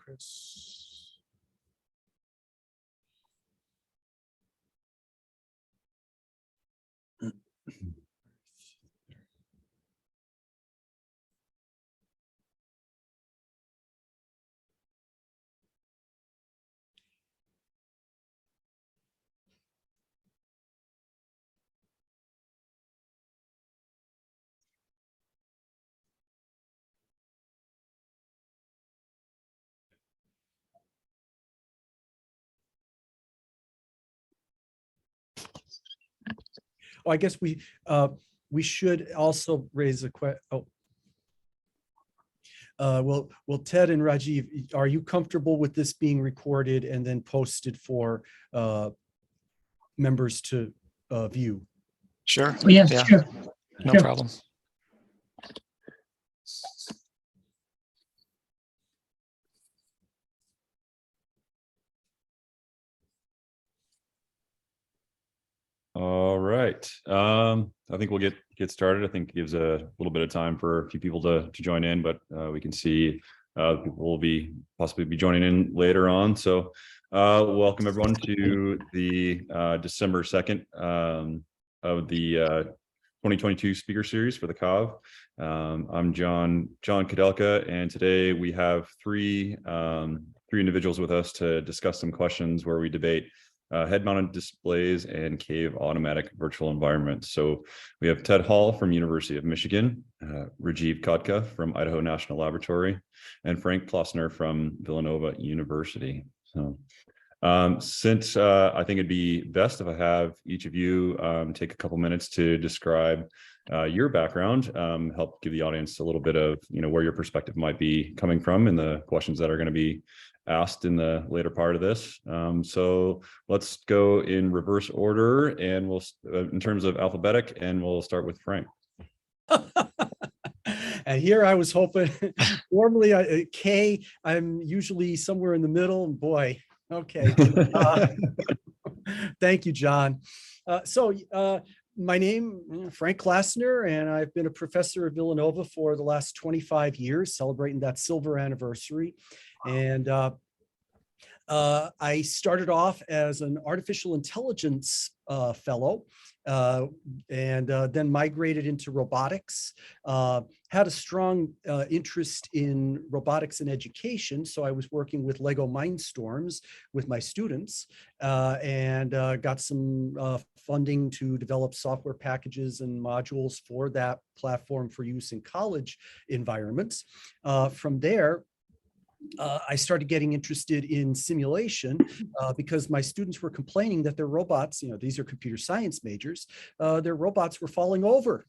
Chris. Oh, I guess we should also raise a question. Oh. Well, Ted and Rajiv, are you comfortable with this being recorded and then posted for members to view? Sure. Oh, yes, Yeah. sure. No Sure. problem. All right. I think we'll get started. I think it gives a little bit of time for a few people to join in, but we can see people will possibly be joining in later on. So welcome everyone to the December 2nd of the 2022 speaker series for the CAAV. I'm John Kudelka, and today we have three individuals with us to discuss some questions where we debate head-mounted displays and CAAV automatic virtual environments. So we have Ted Hall from University of Michigan, Rajiv Kotka from Idaho National Laboratory, and Frank Plosner from Villanova University. So since I think it'd be best if I have each of you take a couple minutes to describe your background, help give the audience a little bit of where your perspective might be coming from in the questions that are going to be asked in the later part of this. So let's go in reverse order, and we'll in terms of alphabetic, and we'll start with Frank. And here I was hoping, normally K, I'm usually somewhere in the middle, and boy, okay. Thank you, John. My name, Frank Plosner, and I've been a professor at Villanova for the last 25 years, celebrating that silver anniversary. And I started off as an artificial intelligence fellow, and then migrated into robotics. Had a strong interest in robotics and education, so I was working with Lego Mindstorms with my students, and got some funding to develop software packages and modules for that platform for use in college environments. From there, I started getting interested in simulation because my students were complaining that their robots, these are computer science majors, their robots were falling over.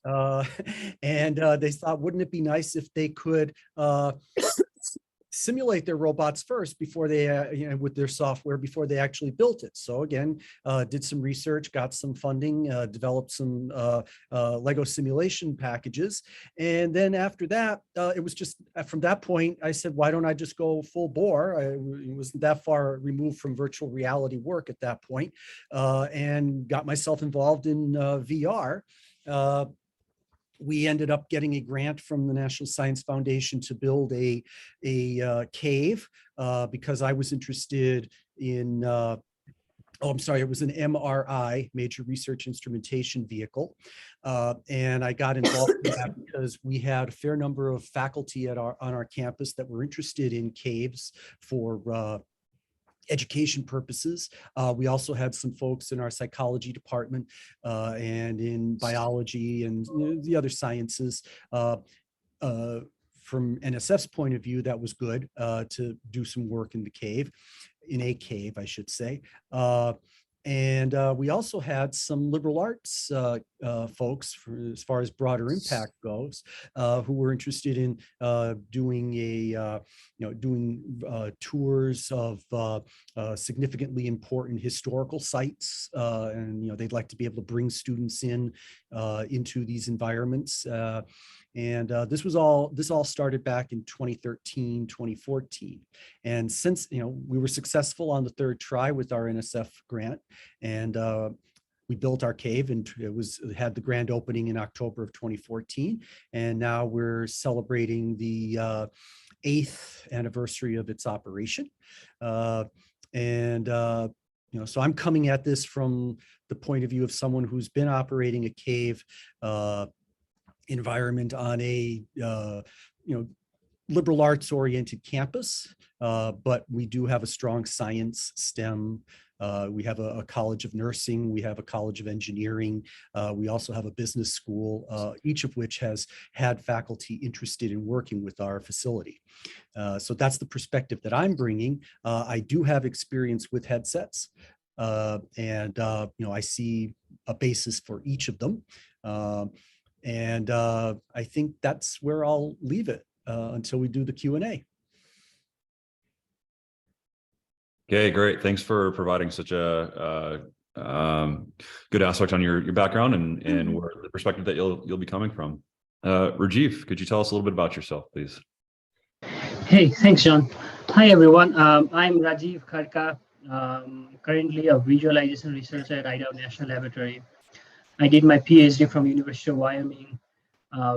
And they thought, wouldn't it be nice if they could simulate their robots first before they, with their software, before they actually built it. So again, did some research, got some funding, developed some Lego simulation packages. And then after that, it was just from that point, I said, why don't I just go full bore? I wasn't that far removed from virtual reality work at that point, and got myself involved in VR. We ended up getting a grant from the National Science Foundation to build a CAAV because I was interested in, it was an MRI, Major Research Instrumentation Vehicle. And I got involved in that because we had a fair number of faculty on our campus that were interested in CAAVs for education purposes. We also had some folks in our psychology department and in biology and the other sciences. From NSF's point of view, that was good to do some work in a CAAV, I should say. And we also had some liberal arts folks, as far as broader impact goes, who were interested in doing tours of significantly important historical sites, and they'd like to be able to bring students into these environments. And this all started back in 2013, 2014. And since, we were successful on the third try with our NSF grant, and we built our CAAV, and it had the grand opening in October of 2014. And now we're celebrating the 8th anniversary of its operation. So I'm coming at this from the point of view of someone who's been operating a CAAV environment on a liberal arts oriented campus, but we do have a strong science STEM. We have a college of nursing, we have a college of engineering, we also have a business school, each of which has had faculty interested in working with our facility. So that's the perspective that I'm bringing. I do have experience with headsets, I see a basis for each of them. I think that's where I'll leave it until we do the Q&A. Okay, great. Thanks for providing such a good aspect on your background and where the perspective that you'll be coming from. Rajiv, could you tell us a little bit about yourself, please? Hey, thanks, John. Hi, everyone. I'm Rajiv Kharka, currently a visualization researcher at Idaho National Laboratory. I did my PhD from University of Wyoming,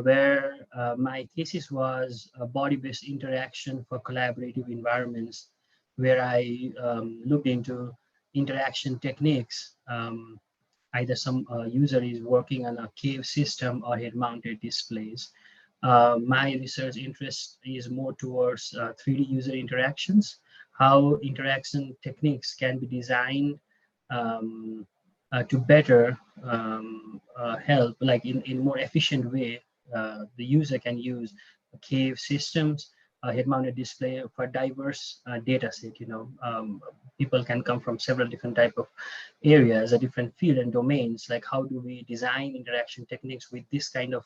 where my thesis was a body-based interaction for collaborative environments, where I looked into interaction techniques. Either some user is working on a CAAV system or head-mounted displays. My research interest is more towards 3D user interactions, how interaction techniques can be designed to better help, like in more efficient way, the user can use CAAV systems, head-mounted display for diverse data set. People can come from several different type of areas, a different field and domains. Like, how do we design interaction techniques with this kind of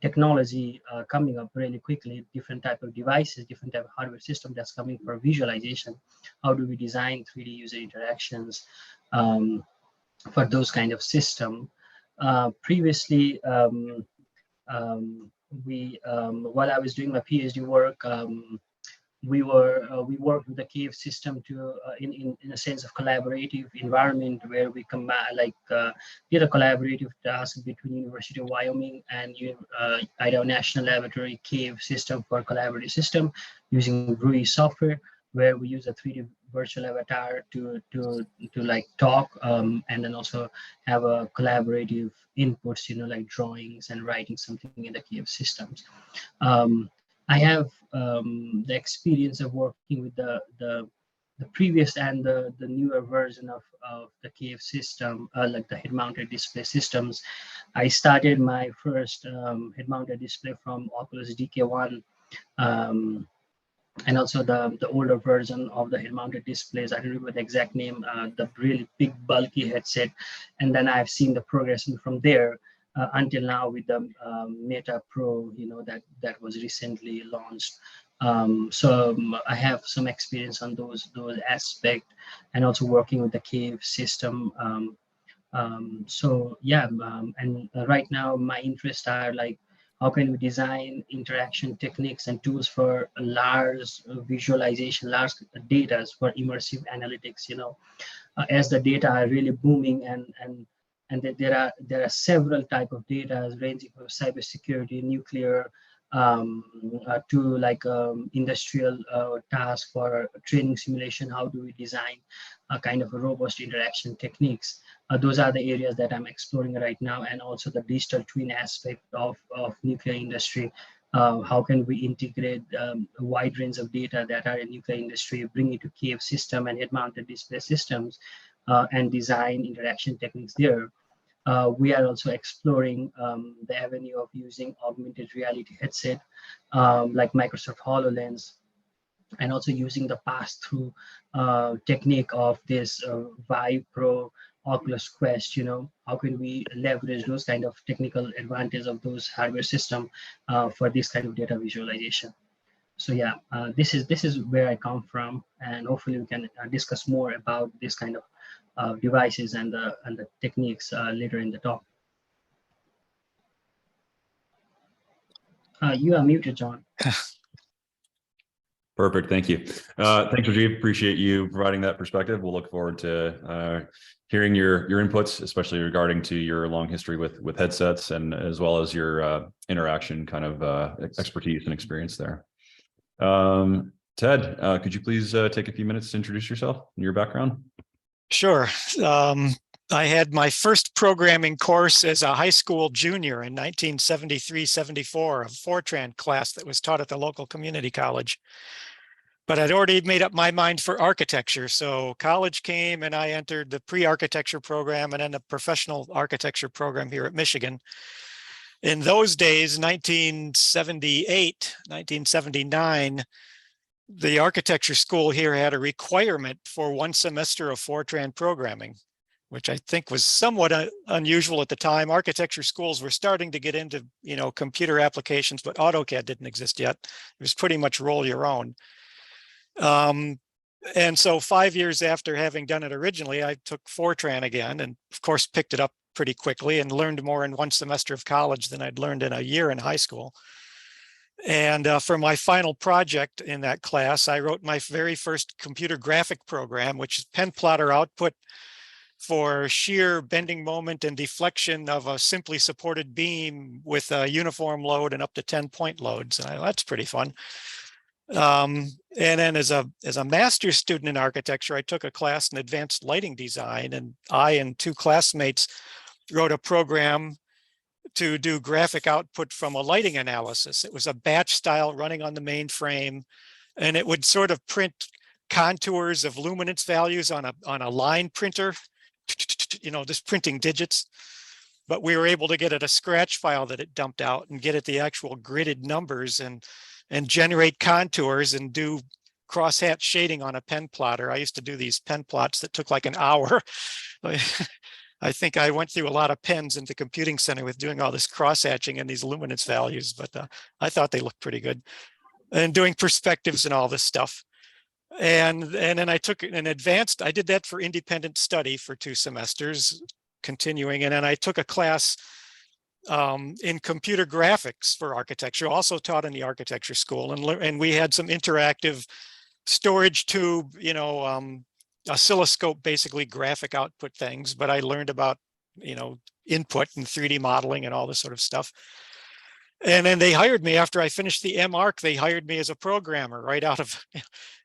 technology coming up really quickly, different type of devices, different type of hardware system that's coming for visualization? How do we design 3D user interactions for those kind of system? Previously, while I was doing my PhD work, we worked with the CAAV system to in a sense of collaborative environment, where we did a collaborative task between University of Wyoming and Idaho National Laboratory CAAV system for collaborative system using GUI software, where we use a 3D virtual avatar to like talk, and then also have a collaborative inputs, like drawings and writing something in the CAAV systems. I have the experience of working with the previous and the newer version of the CAAV system, like the head-mounted display systems. I started my first head-mounted display from Oculus DK1, and also the older version of the head-mounted displays. I don't remember the exact name, the really big bulky headset. And then I've seen the progression from there until now with the Meta Pro, that was recently launched. I have some experience on those aspects, and also working with the CAAV system. Right now my interests are like, how can we design interaction techniques and tools for large visualization, large data for immersive analytics? As the data are really booming, and there are several type of data ranging from cybersecurity, nuclear, to like industrial task for training simulation. How do we design a kind of a robust interaction techniques? Those are the areas that I'm exploring right now, and also the digital twin aspect of nuclear industry. How can we integrate a wide range of data that are in nuclear industry, bring it to CAAV system and head-mounted display systems, and design interaction techniques there. We are also exploring the avenue of using augmented reality headset, like Microsoft HoloLens, and also using the pass-through technique of this Vive Pro, Oculus Quest. How can we leverage those kind of technical advantage of those hardware system for this kind of data visualization? So yeah, this is where I come from, and hopefully we can discuss more about this kind of devices and the techniques later in the talk. You are muted, John. Perfect. Thank you. Thanks, Rajiv. Appreciate you providing that perspective. We'll look forward to hearing your inputs, especially regarding to your long history with headsets, and as well as your interaction kind of expertise and experience there. Ted, could you please take a few minutes to introduce yourself and your background? Sure. I had my first programming course as a high school junior in 1973-74, a Fortran class that was taught at the local community college. But I'd already made up my mind for architecture. So college came and I entered the pre-architecture program and then the professional architecture program here at Michigan. In those days, 1978, 1979, the architecture school here had a requirement for 1 semester of Fortran programming, which I think was somewhat unusual at the time. Architecture schools were starting to get into, computer applications, but AutoCAD didn't exist yet. It was pretty much roll your own. And so 5 years after having done it originally, I took Fortran again and of course picked it up pretty quickly and learned more in 1 semester of college than I'd learned in a year in high school. And for my final project in that class, I wrote my very first computer graphic program, which is pen plotter output for shear, bending moment, and deflection of a simply supported beam with a uniform load and up to 10-point loads. That's pretty fun. And then as a master's student in architecture, I took a class in advanced lighting design, and I and 2 classmates wrote a program to do graphic output from a lighting analysis. It was a batch style running on the mainframe, and it would sort of print contours of luminance values on a line printer, just printing digits. But we were able to get it a scratch file that it dumped out and get it the actual gridded numbers and generate contours and do crosshatch shading on a pen plotter. I used to do these pen plots that took like an hour. I think I went through a lot of pens in the computing center with doing all this crosshatching and these luminance values, but I thought they looked pretty good. And doing perspectives and all this stuff. And then I took an advanced, I did that for independent study for 2 semesters, continuing. And then I took a class in computer graphics for architecture, also taught in the architecture school. And we had some interactive storage tube, oscilloscope, basically graphic output things, but I learned about, input and 3D modeling and all this sort of stuff. And then they hired me after I finished the MArch. They hired me as a programmer right out of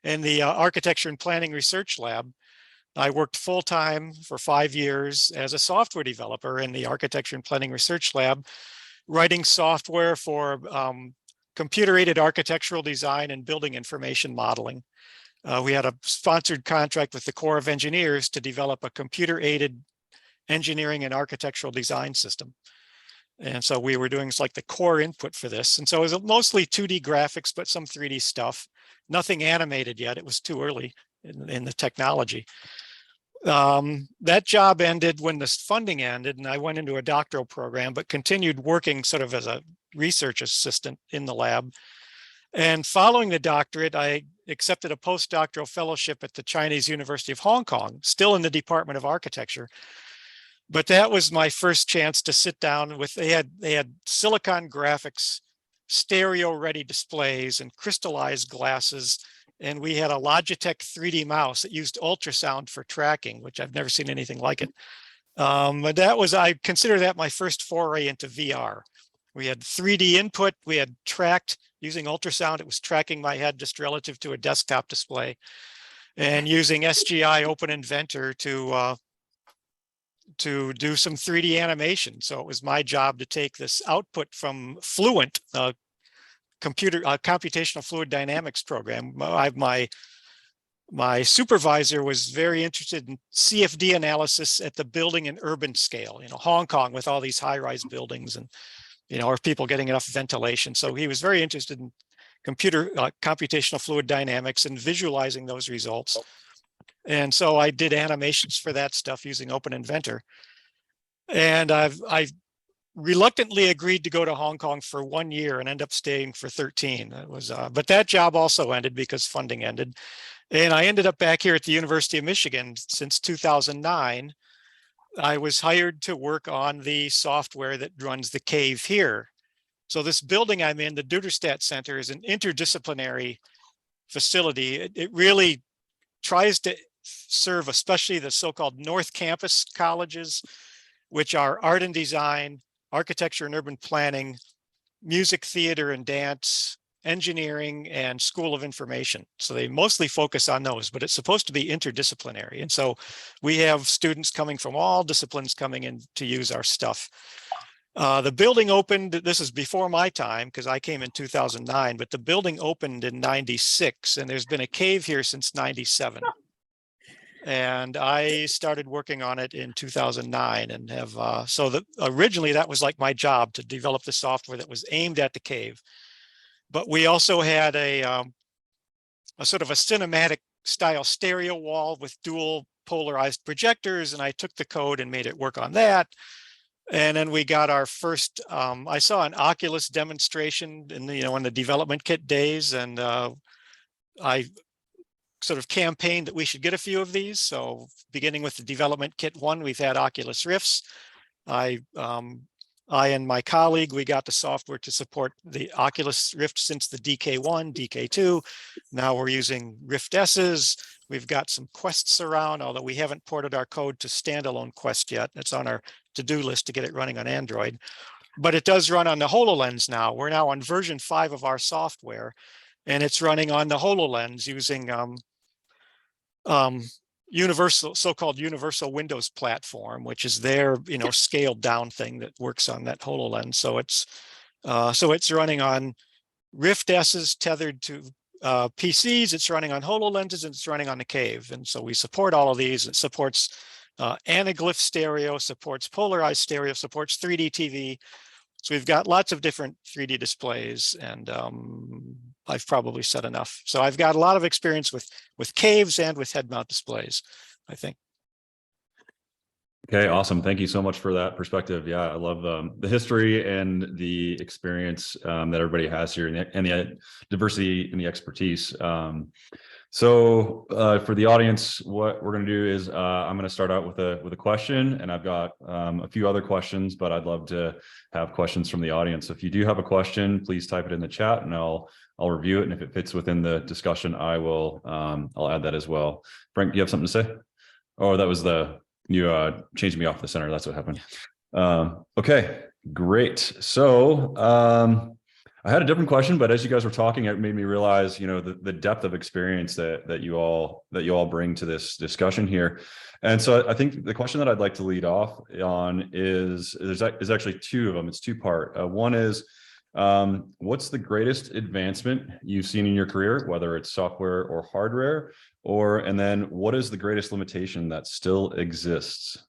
in the architecture and planning research lab. I worked full time for 5 years as a software developer in the architecture and planning research lab, writing software for computer-aided architectural design and building information modeling. We had a sponsored contract with the Corps of Engineers to develop a computer-aided engineering and architectural design system. And so we were doing like the core input for this. And so it was mostly 2D graphics, but some 3D stuff. Nothing animated yet. It was too early in the technology. That job ended when the funding ended, and I went into a doctoral program, but continued working sort of as a research assistant in the lab. And following the doctorate, I accepted a postdoctoral fellowship at the Chinese University of Hong Kong, still in the Department of Architecture. But that was my first chance to sit down with, they had silicon graphics, stereo ready displays, and crystallized glasses. And we had a Logitech 3D mouse that used ultrasound for tracking, which I've never seen anything like it. But that was, I consider that my first foray into VR. We had 3D input, we had tracked using ultrasound. It was tracking my head just relative to a desktop display, and using SGI Open Inventor to do some 3D animation. So it was my job to take this output from Fluent, computational fluid dynamics program. My supervisor was very interested in CFD analysis at the building and urban scale, Hong Kong with all these high-rise buildings and, are people getting enough ventilation? So he was very interested in computational fluid dynamics and visualizing those results. And so I did animations for that stuff using Open Inventor. And I reluctantly agreed to go to Hong Kong for 1 year and end up staying for 13. That was, but that job also ended because funding ended. And I ended up back here at the University of Michigan since 2009. I was hired to work on the software that runs the CAAV here. So this building I'm in, the Duderstadt Center, is an interdisciplinary facility. It really tries to serve especially the so-called North Campus colleges, which are art and design, architecture and urban planning, music, theater, and dance, engineering, and School of Information. So they mostly focus on those, but it's supposed to be interdisciplinary. And so we have students coming from all disciplines coming in to use our stuff. The building opened, this is before my time because I came in 2009, but the building opened in 96 and there's been a CAAV here since 97. And I started working on it in 2009 and have, originally that was like my job to develop the software that was aimed at the CAAV. But we also had a sort of a cinematic style stereo wall with dual polarized projectors. And I took the code and made it work on that. And then we got our first, I saw an Oculus demonstration in the, in the development kit days. And I sort of campaigned that we should get a few of these. So beginning with the development kit 1, we've had Oculus Rifts. I and my colleague, we got the software to support the Oculus Rift since the DK1, DK2. Now we're using Rift S's. We've got some Quests around, although we haven't ported our code to standalone Quest yet. It's on our to-do list to get it running on Android. But it does run on the HoloLens now. We're now on version 5 of our software, and it's running on the HoloLens using universal, so-called universal Windows platform, which is their, scaled down thing that works on that HoloLens. So it's running on Rift S's tethered to PCs. It's running on HoloLenses and it's running on the CAAV. And so we support all of these. It supports anaglyph stereo, supports polarized stereo, supports 3D TV. So we've got lots of different 3D displays, and I've probably said enough. So I've got a lot of experience with CAAVs and with head mount displays, I think. Okay, awesome. Thank you so much for that perspective. Yeah, I love the history and the experience that everybody has here, and the diversity and the expertise. So for the audience, what we're going to do is I'm going to start out with a question, and I've got a few other questions, but I'd love to have questions from the audience. So if you do have a question, please type it in the chat, and I'll review it. And if it fits within the discussion, I'll add that as well. Frank, do you have something to say? Oh, that was you changed me off the center. That's what happened. Okay, great. So I had a different question, but as you guys were talking, it made me realize, the depth of experience that you all bring to this discussion here. And so I think the question that I'd like to lead off on is actually two of them. It's two-part. One is, what's the greatest advancement you've seen in your career, whether it's software or hardware, and then what is the greatest limitation that still exists?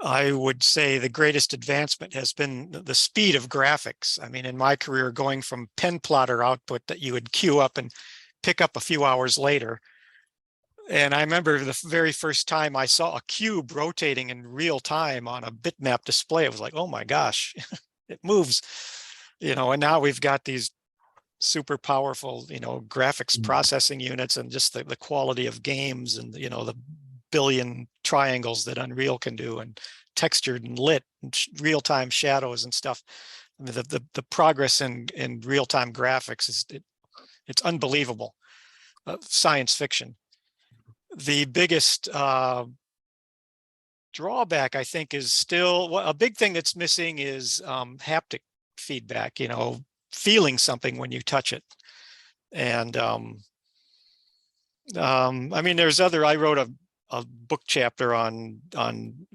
I would say the greatest advancement has been the speed of graphics. I mean, in my career, going from pen plotter output that you would queue up and pick up a few hours later. And I remember the very first time I saw a cube rotating in real time on a bitmap display, it was like, oh my gosh, it moves, and now we've got these super powerful, graphics processing units, and just the quality of games, and, the billion triangles that Unreal can do, and textured and lit and real-time shadows and stuff. I mean, the progress in real-time graphics it's unbelievable. Science fiction. The biggest drawback, I think, is still a big thing that's missing is haptic feedback, feeling something when you touch it. And I mean, I wrote a book chapter on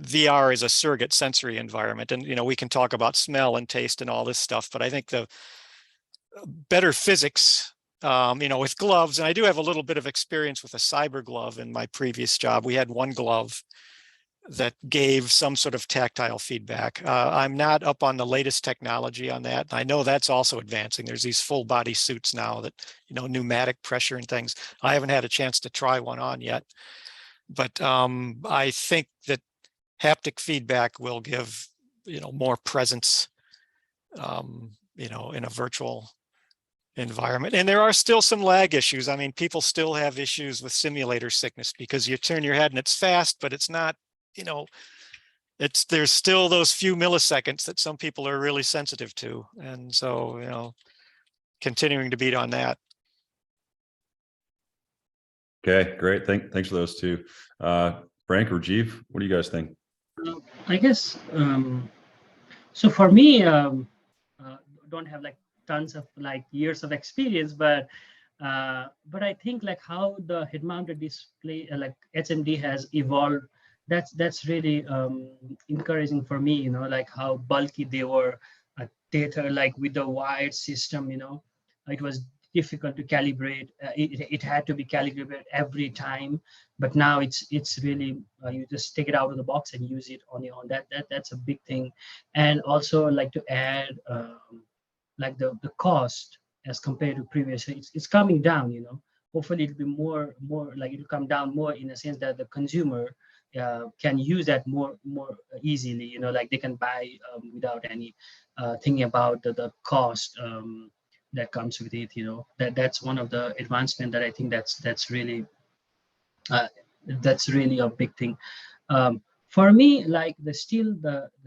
VR as a surrogate sensory environment. And, we can talk about smell and taste and all this stuff, but I think the better physics, with gloves, and I do have a little bit of experience with a cyber glove in my previous job. We had one glove that gave some sort of tactile feedback. I'm not up on the latest technology on that. I know that's also advancing. There's these full body suits now that, pneumatic pressure and things. I haven't had a chance to try one on yet. But I think that haptic feedback will give, more presence, in a virtual environment. And there are still some lag issues. I mean, people still have issues with simulator sickness because you turn your head and it's fast, but it's not, there's still those few milliseconds that some people are really sensitive to. And so, continuing to beat on that. Okay, great. Thanks for those two. Frank or Rajiv, what do you guys think? I guess, so for me, the don't have like tons of like years of experience, but I think like how the head-mounted display like HMD has evolved, that's really encouraging for me. You know, like how bulky they were, data like with the wired system. You know, it was difficult to calibrate. It had to be calibrated every time, but now it's really you just take it out of the box and use it on your own. That's a big thing. And also like to add like the cost as compared to previous, it's coming down. You know, hopefully it'll be more like it'll come down more in a sense that the consumer can use that more easily. You know, like they can buy without any thinking about the cost that comes with it. You know, that's one of the advancement that I think uh, that's really a big thing. For me, like the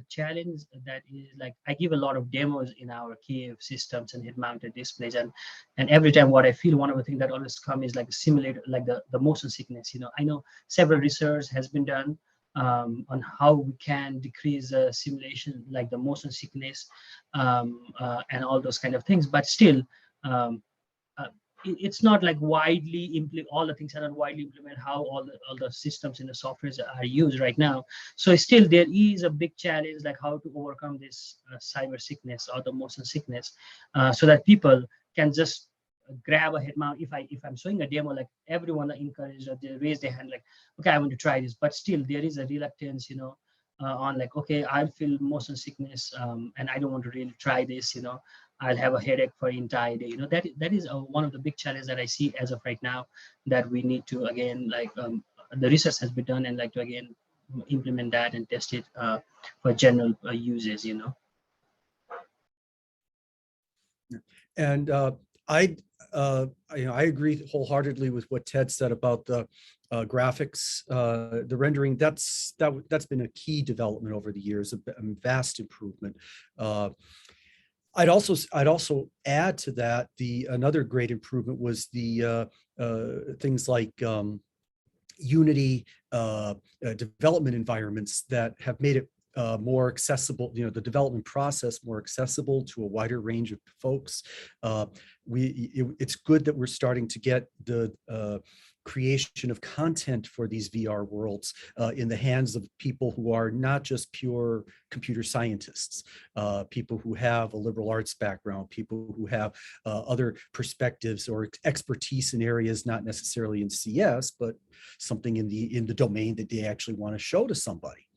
challenge that is like I give a lot of demos in our CAAV systems and head-mounted displays, and every time what I feel, one of the things that always come is like a simulator, like the motion sickness. You know, I know several research has been done on how we can decrease simulation, like the motion sickness and all those kind of things, but still. Um, it's not like all the things are not widely implemented how all the systems in the softwares are used right now. So still there is a big challenge like how to overcome this cyber sickness or the motion sickness so that people can just grab a head mount. If I'm showing a demo, like everyone are encouraged or they raise their hand like, okay, I want to try this, but still there is a reluctance, you know, on like, okay, I'll feel motion sickness and I don't want to really try this, you know, I'll have a headache for the entire day. You know, that is one of the big challenges that I see as of right now, that we need to again like the research has been done and like to again implement that and test it for general uses. You know. And I agree wholeheartedly with what Ted said about the graphics, the rendering. That's been a key development over the years, a vast improvement. I'd also add to that another great improvement was the things like Unity development environments that have made it more accessible, you know, the development process more accessible to a wider range of folks. It's good that we're starting to get the creation of content for these VR worlds in the hands of people who are not just pure computer scientists, people who have a liberal arts background, people who have other perspectives or expertise in areas not necessarily in CS, but something in the domain that they actually want to show to somebody.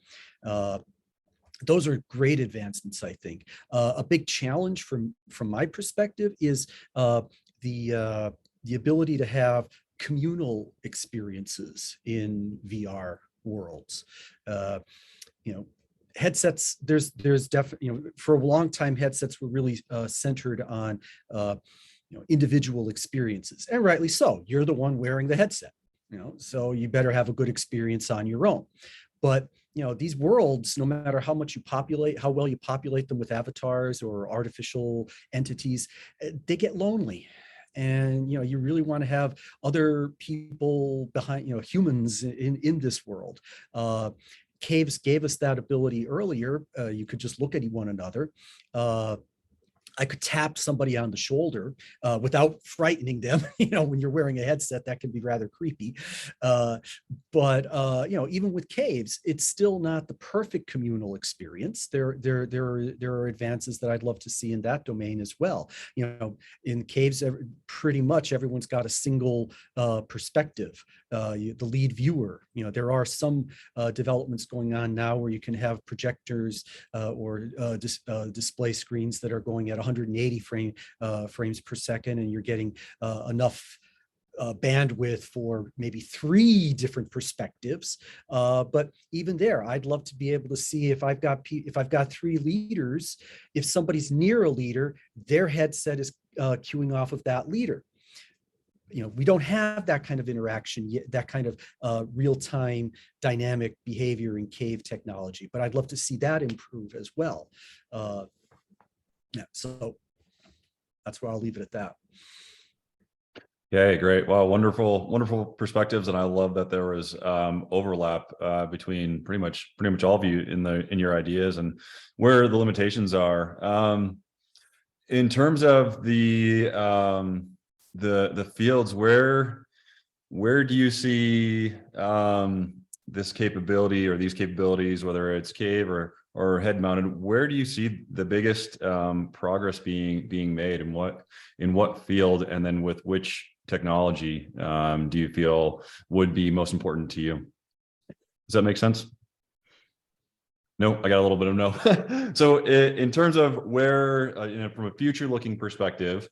Those are great advancements, I think. A big challenge from my perspective is the ability to have communal experiences in VR worlds. You know, headsets, there's definitely, you know, for a long time, headsets were really centered on, you know, individual experiences, and rightly so. You're the one wearing the headset, you know, so you better have a good experience on your own. But you know, these worlds, no matter how much you populate, how well you populate them with avatars or artificial entities, they get lonely. And you know, you really want to have other people behind, you know, humans in this world. CAAVs gave us that ability earlier. You could just look at one another. I could tap somebody on the shoulder without frightening them. You know, when you're wearing a headset, that can be rather creepy. But you know, even with CAAVs, it's still not the perfect communal experience. There are advances that I'd love to see in that domain as well. You know, in CAAVs, pretty much everyone's got a single perspective. The lead viewer. You know, there are some developments going on now where you can have projectors or display screens that are going at 180 frames per second, and you're getting enough bandwidth for maybe 3 different perspectives. But even there, I'd love to be able to see if I've got 3 leaders, if somebody's near a leader, their headset is queuing off of that leader. You know, we don't have that kind of interaction yet, that kind of real-time dynamic behavior in CAAV technology, but I'd love to see that improve as well. Yeah, so that's where I'll leave it at that. Yeah, great. Wow, wonderful perspectives, and I love that there was overlap between pretty much all of you in your ideas and where the limitations are. in terms of the fields, where do you see this capability or these capabilities, whether it's CAAV or head mounted, where do you see the biggest progress being made, and in what field, and then with which technology do you feel would be most important to you? Does that make sense? No, I got a little bit of no. So in terms of where, from a future looking perspective,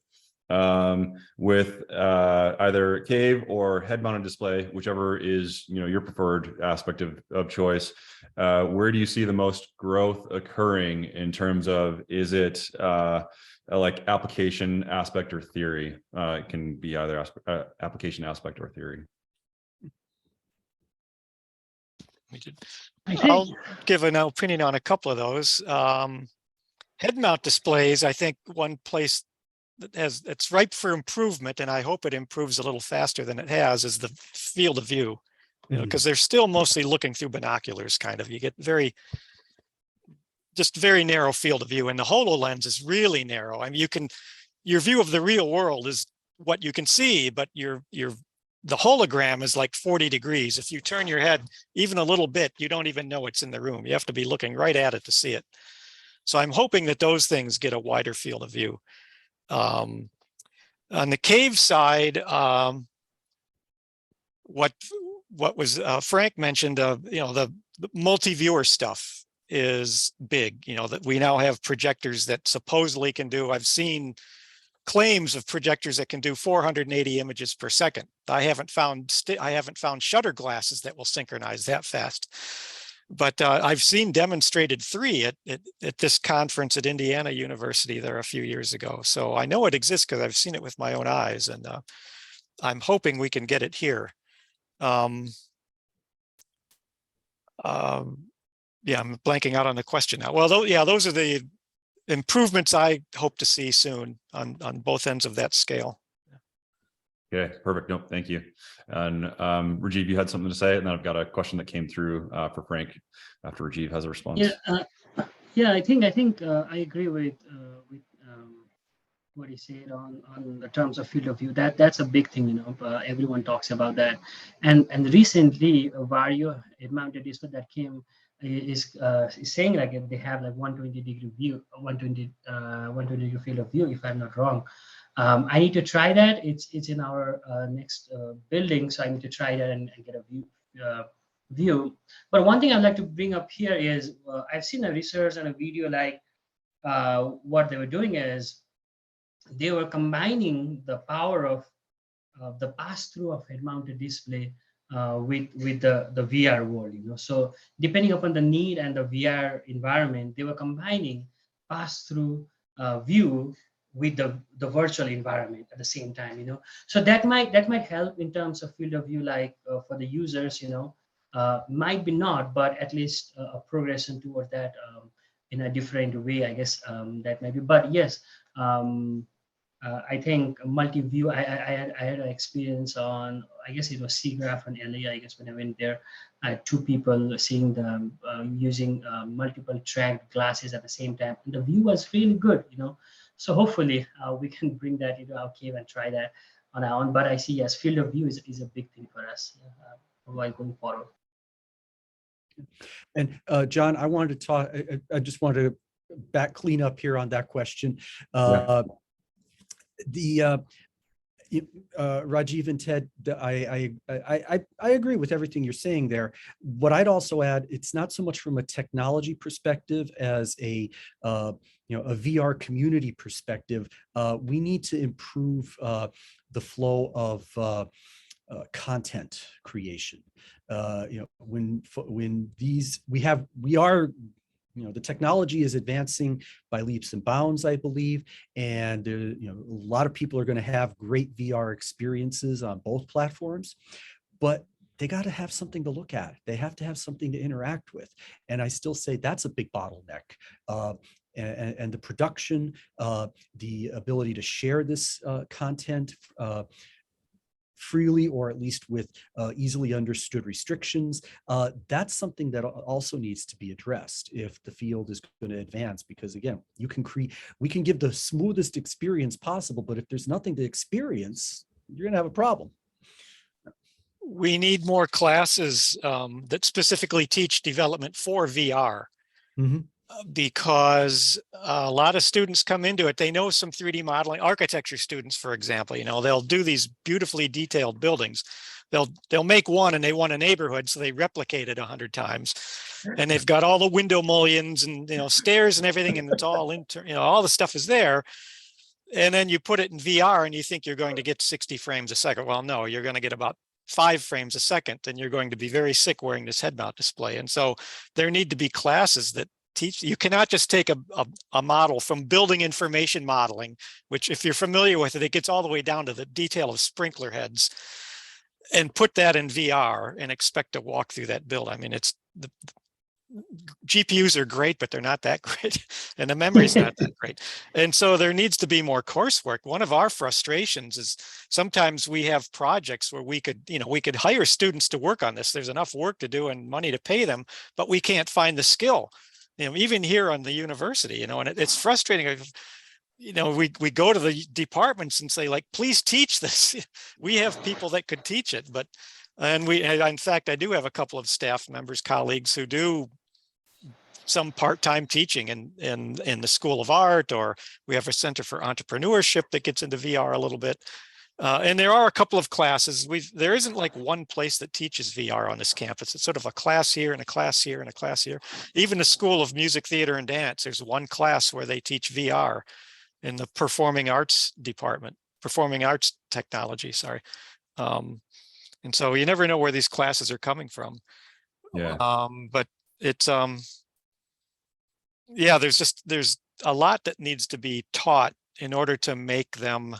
with either CAAV or head mounted display, whichever is, your preferred aspect of choice, where do you see the most growth occurring in terms of, is it like application aspect or theory? It can be either application aspect or theory. I'll give an opinion on a couple of those. Head mount displays, I think one place that it's ripe for improvement, and I hope it improves a little faster than it has, is the field of view, because they're still mostly looking through binoculars, kind of. You get very narrow field of view, and the HoloLens is really narrow. I mean, your view of the real world is what you can see, but the hologram is like 40 degrees. If you turn your head even a little bit, you don't even know it's in the room. You have to be looking right at it to see it. So I'm hoping that those things get a wider field of view. On the CAAV side, what was Frank mentioned, the multi-viewer stuff is big. That we now have projectors that supposedly can do, I've seen claims of projectors that can do 480 images per second. I haven't found shutter glasses that will synchronize that fast, but I've seen demonstrated 3 at this conference at Indiana University there a few years ago. So I know it exists because I've seen it with my own eyes, and I'm hoping we can get it here. Yeah, I'm blanking out on the question now. Well, those are the improvements I hope to see soon on both ends of that scale. Okay, perfect. No, thank you. And Rajiv, you had something to say, and then I've got a question that came through for Frank after Rajiv has a response. Yeah, I think I agree with what he said on the terms of field of view. That's a big thing, everyone talks about that. And recently, Vario head-mounted display that came is saying like they have like 120-degree view, 120 degree field of view, if I'm not wrong. I need to try that. It's in our next building, so I need to try that and get a view. But one thing I'd like to bring up here is I've seen a research and a video like what they were doing is they were combining the power of the pass-through of head-mounted display with the VR world, So depending upon the need and the VR environment, they were combining pass-through view with the virtual environment at the same time, So that might help in terms of field of view, like for the users, might be not, but at least a progression toward that in a different way, I guess that might be. But yes, I think multi-view, I had an experience on, I guess it was CAAV in LA, I guess when I went there, I had 2 people seeing them using multiple tracked glasses at the same time. And the view was really good, So hopefully we can bring that into our CAAV and try that on our own. But I see, yes, field of view is a big thing for us while going forward. And John, I wanted to talk, I just wanted to clean up here on that question. Rajiv and Ted, I agree with everything you're saying there. What I'd also add, it's not so much from a technology perspective as a VR community perspective. We need to improve the flow of content creation. When the technology is advancing by leaps and bounds, I believe, and a lot of people are going to have great VR experiences on both platforms, but they got to have something to look at. They have to have something to interact with, and I still say that's a big bottleneck. And the production, the ability to share this content freely, or at least with easily understood restrictions. That's something that also needs to be addressed if the field is going to advance, because again, we can give the smoothest experience possible, but if there's nothing to experience, you're going to have a problem. We need more classes that specifically teach development for VR. Mhm. Because a lot of students come into it, they know some 3D modeling. Architecture students, for example, they'll do these beautifully detailed buildings. They'll make one and they want a neighborhood, so they replicate it 100 times, and they've got all the window mullions and stairs and everything, and it's all all the stuff is there. And then you put it in VR and you think you're going to get 60 frames a second. Well, no, you're going to get about 5 frames a second, and you're going to be very sick wearing this head mount display. And so there need to be classes that teach. You cannot just take a model from building information modeling, which if you're familiar with it, it gets all the way down to the detail of sprinkler heads, and put that in VR and expect to walk through that build. I mean, the GPUs are great, but they're not that great. And the memory's not that great. And so there needs to be more coursework. One of our frustrations is sometimes we have projects where we could hire students to work on this. There's enough work to do and money to pay them, but we can't find the skill. Even here on the university, and it's frustrating. We go to the departments and say, like, please teach this. We have people that could teach it, and in fact, I do have a couple of staff members, colleagues who do some part-time teaching in the School of Art, or we have a Center for Entrepreneurship that gets into VR a little bit. And there are a couple of classes. There isn't like one place that teaches VR on this campus. It's sort of a class here and a class here and a class here. Even the School of Music, Theater, and Dance, there's one class where they teach VR in the Performing Arts department, Performing Arts Technology, sorry. And so you never know where these classes are coming from. Yeah. But it's, yeah, there's a lot that needs to be taught in order to make them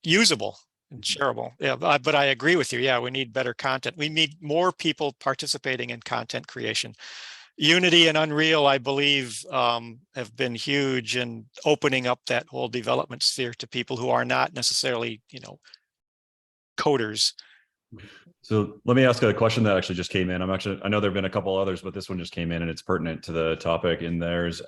usable and shareable. Yeah, but I agree with you. Yeah, we need better content. We need more people participating in content creation. Unity and Unreal, I believe, have been huge in opening up that whole development sphere to people who are not necessarily, coders. So let me ask a question that actually just came in. I know there've been a couple others, but this one just came in and it's pertinent to the topic. And there's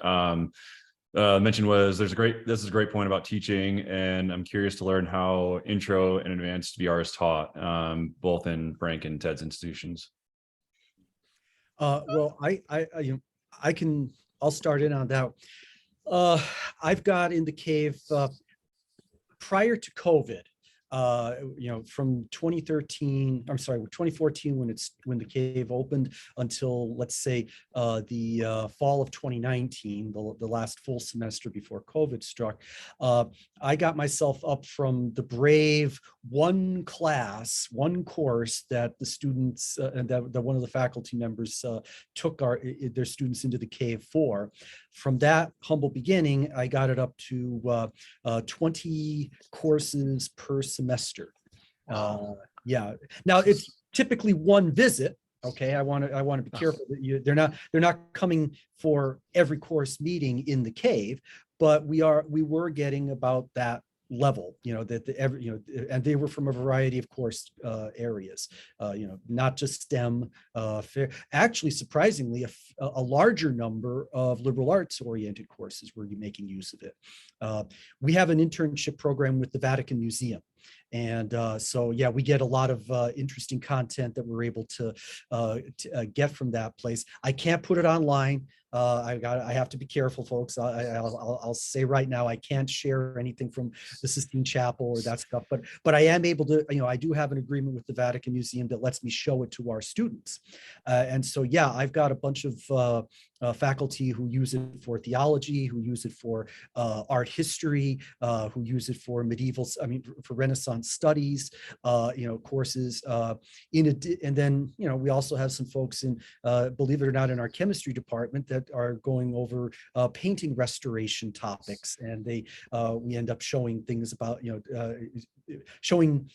mentioned was this is a great point about teaching, and I'm curious to learn how intro and advanced VR is taught, both in Frank and Ted's institutions. Well, I'll start in on that. I've got in the CAAV prior to COVID, from 2014 when the CAAV opened until, let's say, the fall of 2019, the last full semester before COVID struck. I got myself up from the brave one course that the students and that one of the faculty members took their students into the CAAV for. From that humble beginning, I got it up to 20 courses per semester. Yeah. Now it's typically one visit. Okay, I want to be careful that they're not coming for every course meeting in the CAAV, but we were getting about that level, and they were from a variety of course areas, not just STEM. Actually, surprisingly, a larger number of liberal arts oriented courses were making use of it. We have an internship program with the Vatican Museum. And so, yeah, we get a lot of interesting content that we're able to get from that place. I can't put it online. I have to be careful, folks. I'll say right now, I can't share anything from the Sistine Chapel or that stuff, but I am able to, I do have an agreement with the Vatican Museum that lets me show it to our students. And so, yeah, I've got a bunch of faculty who use it for theology, who use it for art history, who use it for for Renaissance studies, courses. And then, we also have some folks in, believe it or not, in our chemistry department that are going over painting restoration topics, and we end up showing things about,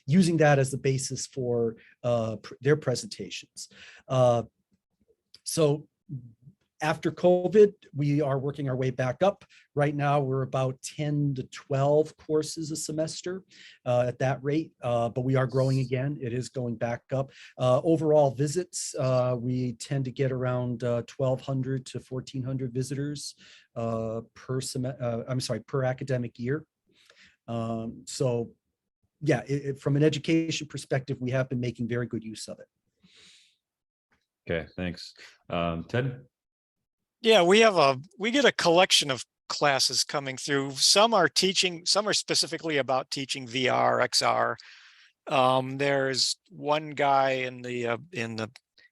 using that as the basis for their presentations. So After COVID, we are working our way back up. Right now, we're about 10 to 12 courses a semester at that rate, but we are growing again. It is going back up. Overall visits, we tend to get around 1,200 to 1,400 visitors per academic year. So yeah, from an education perspective, we have been making very good use of it. Okay, thanks. Ted? Yeah, we get a collection of classes coming through. Some are specifically about teaching VR, XR. There's one guy in the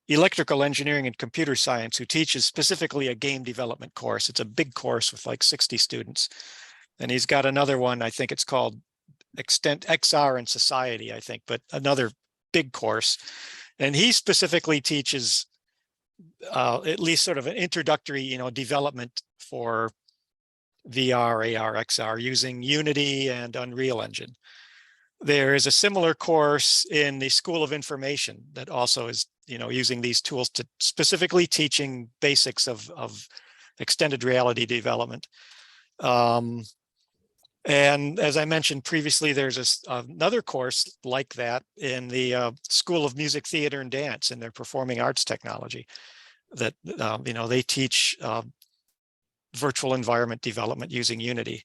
electrical engineering and computer science who teaches specifically a game development course. It's a big course with like 60 students. And he's got another one, I think it's called Extent XR in Society, I think, but another big course. And he specifically teaches at least sort of an introductory, development for VR, AR, XR using Unity and Unreal Engine. There is a similar course in the School of Information that also is, using these tools to specifically teaching basics of extended reality development. And as I mentioned previously, there's another course like that in the School of Music, Theater, and Dance in their Performing Arts Technology that, they teach virtual environment development using Unity.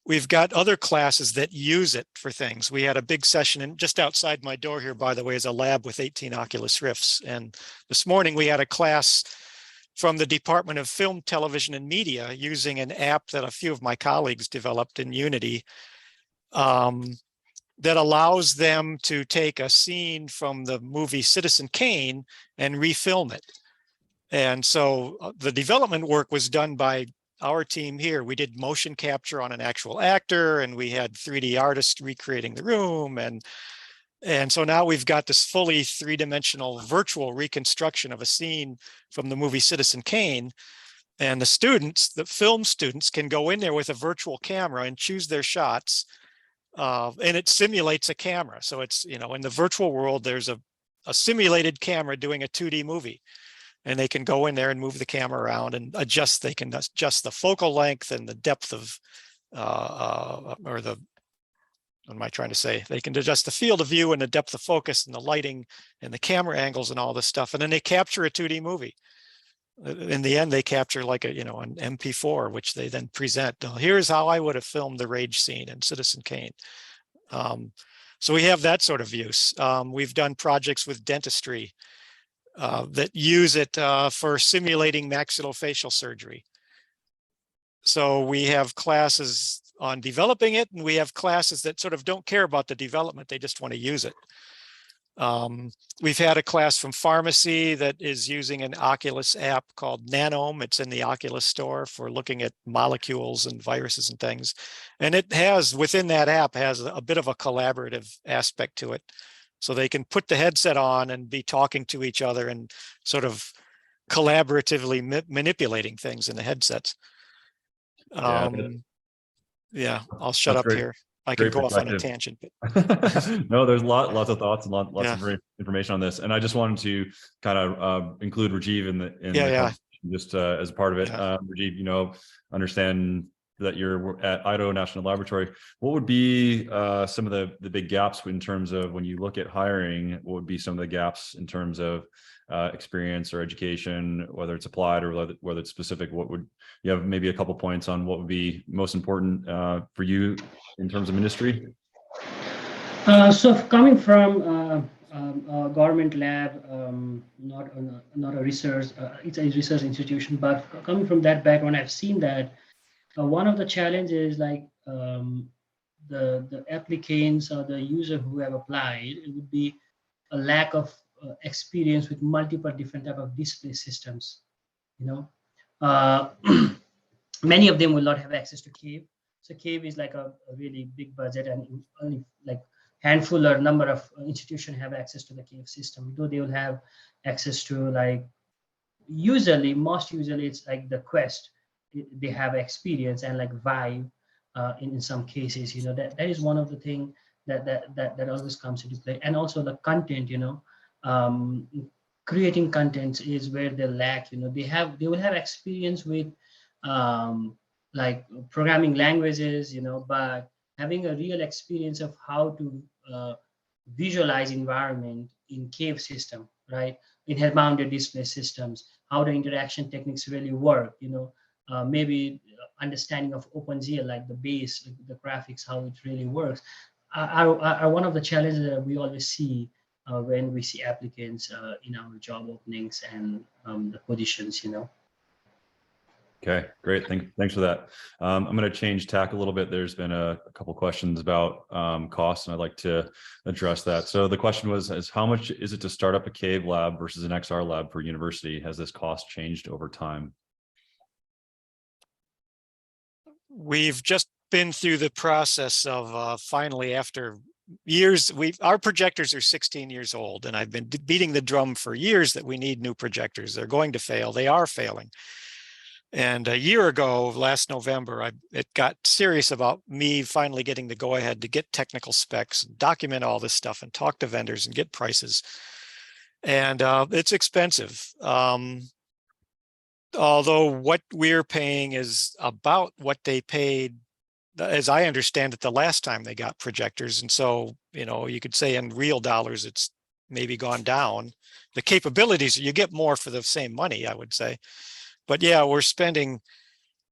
We've got other classes that use it for things. We had a big session, and just outside my door here, by the way, is a lab with 18 Oculus Rifts. And this morning we had a class from the Department of Film, Television, and Media using an app that a few of my colleagues developed in Unity that allows them to take a scene from the movie Citizen Kane and refilm it. And so the development work was done by our team here. We did motion capture on an actual actor, and we had 3D artists recreating the room. And so now we've got this fully three-dimensional virtual reconstruction of a scene from the movie Citizen Kane. And the film students can go in there with a virtual camera and choose their shots. And it simulates a camera. So it's, in the virtual world, there's a simulated camera doing a 2D movie. And they can go in there and move the camera around and they can adjust the focal length and the depth of, what am I trying to say? They can adjust the field of view and the depth of focus and the lighting and the camera angles and all this stuff. And then they capture a 2D movie. In the end, they capture like an MP4, which they then present. Here's how I would have filmed the rage scene in Citizen Kane. So we have that sort of use. We've done projects with dentistry that use it for simulating maxillofacial surgery. So we have classes on developing it, and we have classes that sort of don't care about the development. They just want to use it. We've had a class from pharmacy that is using an Oculus app called Nanome. It's in the Oculus store for looking at molecules and viruses and things. And it has, within that app, has a bit of a collaborative aspect to it. So they can put the headset on and be talking to each other and sort of collaboratively manipulating things in the headsets. Yeah, I'll shut up here. I could go off on a tangent. But... No, there's lots of thoughts and lots of information on this. And I just wanted to kind of include Rajiv in the conversation just as a part of it. Rajiv, understand that you're at Idaho National Laboratory. What would be some of the big gaps in terms of when you look at hiring? What would be some of the gaps in terms of experience or education, whether it's applied or whether it's specific? What would you have maybe a couple points on what would be most important for you in terms of industry? So coming from a government lab, not a research, it's a research institution, but coming from that background, I've seen that one of the challenges, like the applicants or the user who have applied, it would be a lack of experience with multiple different type of display systems. Many of them will not have access to CAAV. So CAAV is like a really big budget, and only like handful or number of institutions have access to the CAAV system. Though they will have access to, like, most usually it's like the Quest. They have experience, and like Vive in some cases, that is one of the things that always comes into play. And also the content, creating contents is where they lack. They will have experience with like programming languages, but having a real experience of how to visualize environment in CAAV system, right? In head-mounted display systems, how the interaction techniques really work, maybe understanding of OpenGL, like the base, the graphics, how it really works, are one of the challenges that we always see when we see applicants in our job openings and the positions. Okay, great. Thanks for that. I'm going to change tack a little bit. There's been a couple questions about costs, and I'd like to address that. So the question is how much is it to start up a CAAV lab versus an XR lab for university? Has this cost changed over time? We've just been through the process of finally, after years, our projectors are 16 years old, and I've been beating the drum for years that we need new projectors. They're going to fail. They are failing. And a year ago, last November, it got serious about me finally getting the go-ahead to get technical specs, document all this stuff, and talk to vendors and get prices. And it's expensive. Although what we're paying is about what they paid, as I understand it, the last time they got projectors. And so, you could say in real dollars, it's maybe gone down. The capabilities, you get more for the same money, I would say. But yeah, we're spending,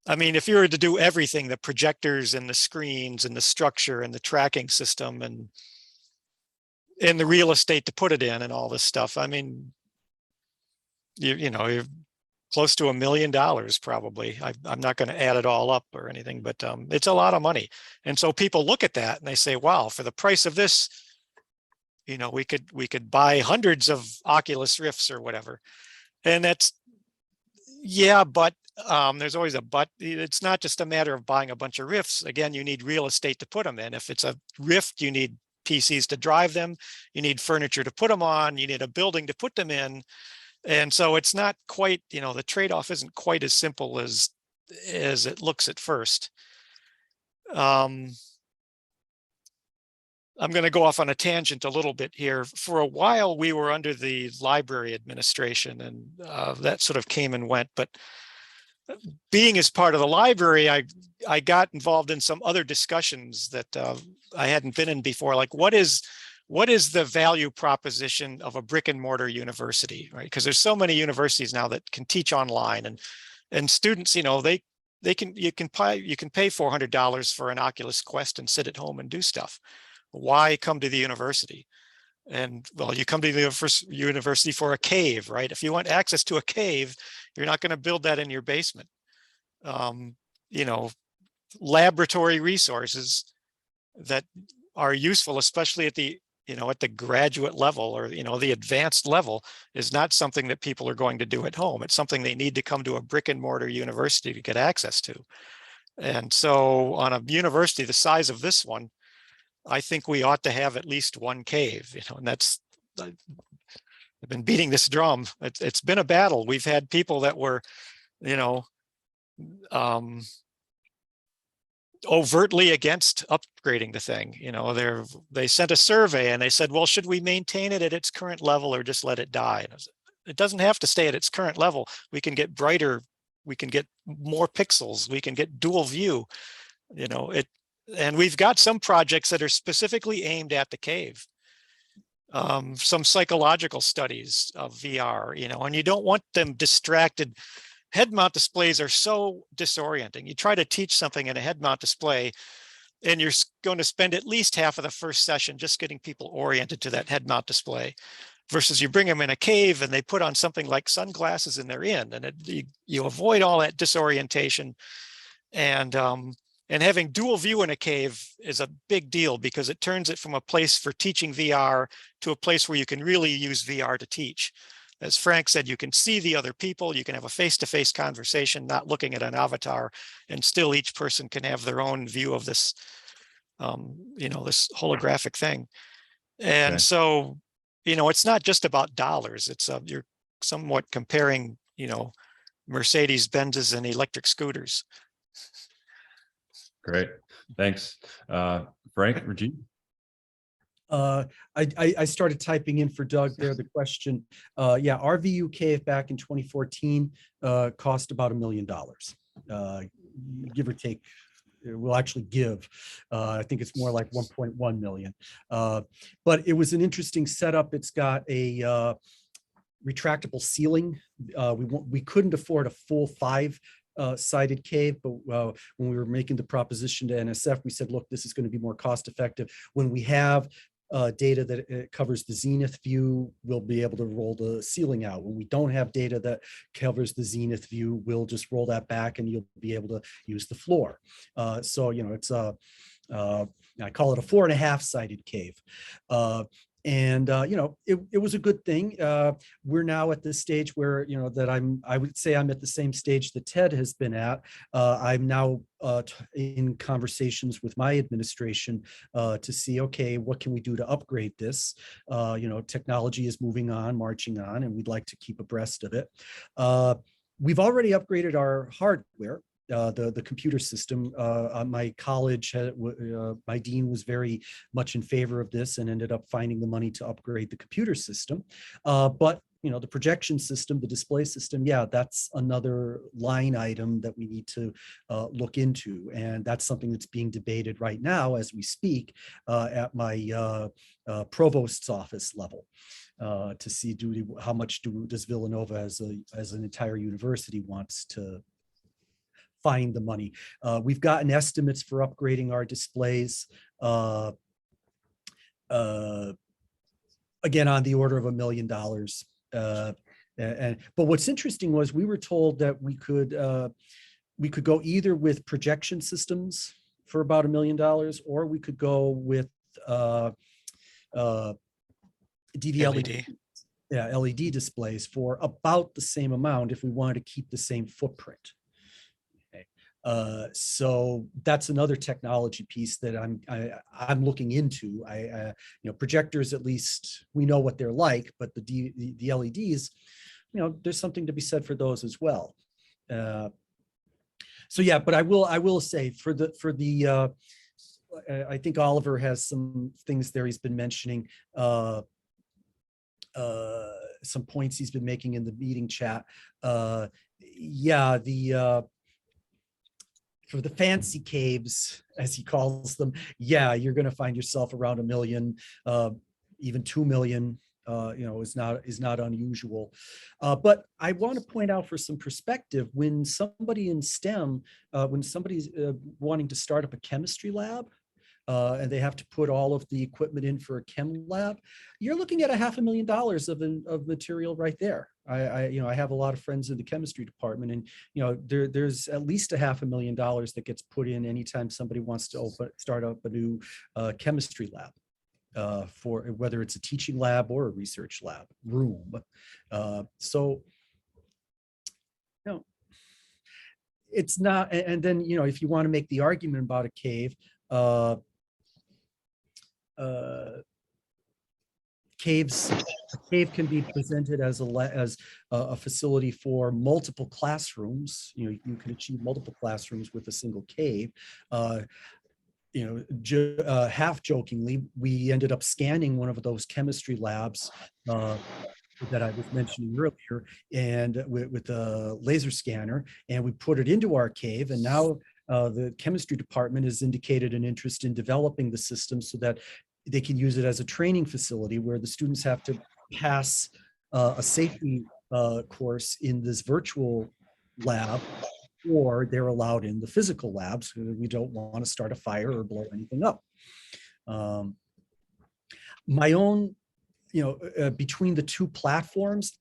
I mean, if you were to do everything, the projectors and the screens and the structure and the tracking system and the real estate to put it in and all this stuff, I mean, you're close to $1 million probably. I'm not going to add it all up or anything, but it's a lot of money. And so people look at that and they say, wow, for the price of this, we could buy hundreds of Oculus Rifts or whatever. And that's, yeah, but there's always a but. It's not just a matter of buying a bunch of Rifts. Again, you need real estate to put them in. If it's a Rift, you need PCs to drive them. You need furniture to put them on. You need a building to put them in. And so it's not quite, the trade-off isn't quite as simple as it looks at first. I'm going to go off on a tangent a little bit here. For a while, we were under the library administration, and that sort of came and went. But being as part of the library, I got involved in some other discussions that I hadn't been in before. Like, what is the value proposition of a brick and mortar university, right? Because there's so many universities now that can teach online, and students, you can pay $400 for an Oculus Quest and sit at home and do stuff. Why come to the university? And well, you come to the university for a CAAV, right? If you want access to a CAAV, you're not going to build that in your basement. Laboratory resources that are useful, especially at the graduate level or the advanced level, is not something that people are going to do at home. It's something they need to come to a brick and mortar university to get access to. And so on a university the size of this one, I think we ought to have at least one CAAV, and that's, I've been beating this drum. It's been a battle. We've had people that were, overtly against upgrading the thing. They sent a survey and they said, well, should we maintain it at its current level or just let it die? And it doesn't have to stay at its current level. We can get brighter. We can get more pixels. We can get dual view, and we've got some projects that are specifically aimed at the CAAV. Some psychological studies of VR, and you don't want them distracted. Head mount displays are so disorienting. You try to teach something in a head mount display, and you're going to spend at least half of the first session just getting people oriented to that head mount display, versus you bring them in a CAAV and they put on something like sunglasses and they're in, and you avoid all that disorientation. And having dual view in a CAAV is a big deal because it turns it from a place for teaching VR to a place where you can really use VR to teach. As Frank said, you can see the other people, you can have a face-to-face conversation, not looking at an avatar, and still each person can have their own view of this, this holographic thing. And Okay. so, it's not just about dollars. It's you're somewhat comparing, Mercedes Benzes and electric scooters. Great. Thanks. Frank, Regine? I started typing in for Doug there the question. Yeah, our VU cave back in 2014 cost about $1 million, give or take. It will actually give. I think it's more like 1.1 million. But it was an interesting setup. It's got a retractable ceiling. We couldn't afford a full 5-sided cave, but when we were making the proposition to NSF, we said, look, this is going to be more cost effective. When we have data that covers the zenith view, we'll be able to roll the ceiling out. When we don't have data that covers the zenith view, we'll just roll that back and you'll be able to use the floor. So, you know, it's I call it a 4.5-sided cave. You know, it was a good thing. We're now at this stage where, you know, that I would say I'm at the same stage that Ted has been at. I'm now in conversations with my administration to see, okay, what can we do to upgrade this? You know, technology is moving on, marching on, and we'd like to keep abreast of it. We've already upgraded our hardware. The computer system. My college, my dean was very much in favor of this and ended up finding the money to upgrade the computer system. But you know, the projection system, the display system, yeah, that's another line item that we need to look into, and that's something that's being debated right now as we speak at my provost's office level. To see how much does Villanova as an entire university wants to find the money. We've gotten estimates for upgrading our displays, again, on the order of $1 million. But what's interesting was we were told that we could go either with projection systems for about $1 million, or we could go with LED. Yeah, LED displays for about the same amount if we wanted to keep the same footprint. So that's another technology piece that I'm looking into. You know, projectors, at least we know what they're like, but the LEDs, you know, there's something to be said for those as well. So yeah, but I will say for the I think Oliver has some things there he's been mentioning, some points he's been making in the meeting chat. Yeah, for the fancy caves, as he calls them, yeah, you're going to find yourself around $1 million, even 2 million. You know, is not unusual. But I want to point out for some perspective, when somebody in STEM, when somebody's wanting to start up a chemistry lab, and they have to put all of the equipment in for a chem lab, you're looking at $500,000 of material right there. You know, I have a lot of friends in the chemistry department, and you know, there's at least $500,000 that gets put in anytime somebody wants to start up a new chemistry lab, for whether it's a teaching lab or a research lab room. So, you know, it's not. And then, you know, if you want to make the argument about a cave, a cave can be presented as a facility for multiple classrooms. You know, you can achieve multiple classrooms with a single cave. You know, half jokingly, we ended up scanning one of those chemistry labs that I was mentioning earlier, and with a laser scanner, and we put it into our cave, and now the chemistry department has indicated an interest in developing the system so that they can use it as a training facility where the students have to pass a safety course in this virtual lab, or they're allowed in the physical labs. We don't want to start a fire or blow anything up. My own, you know, between the two platforms,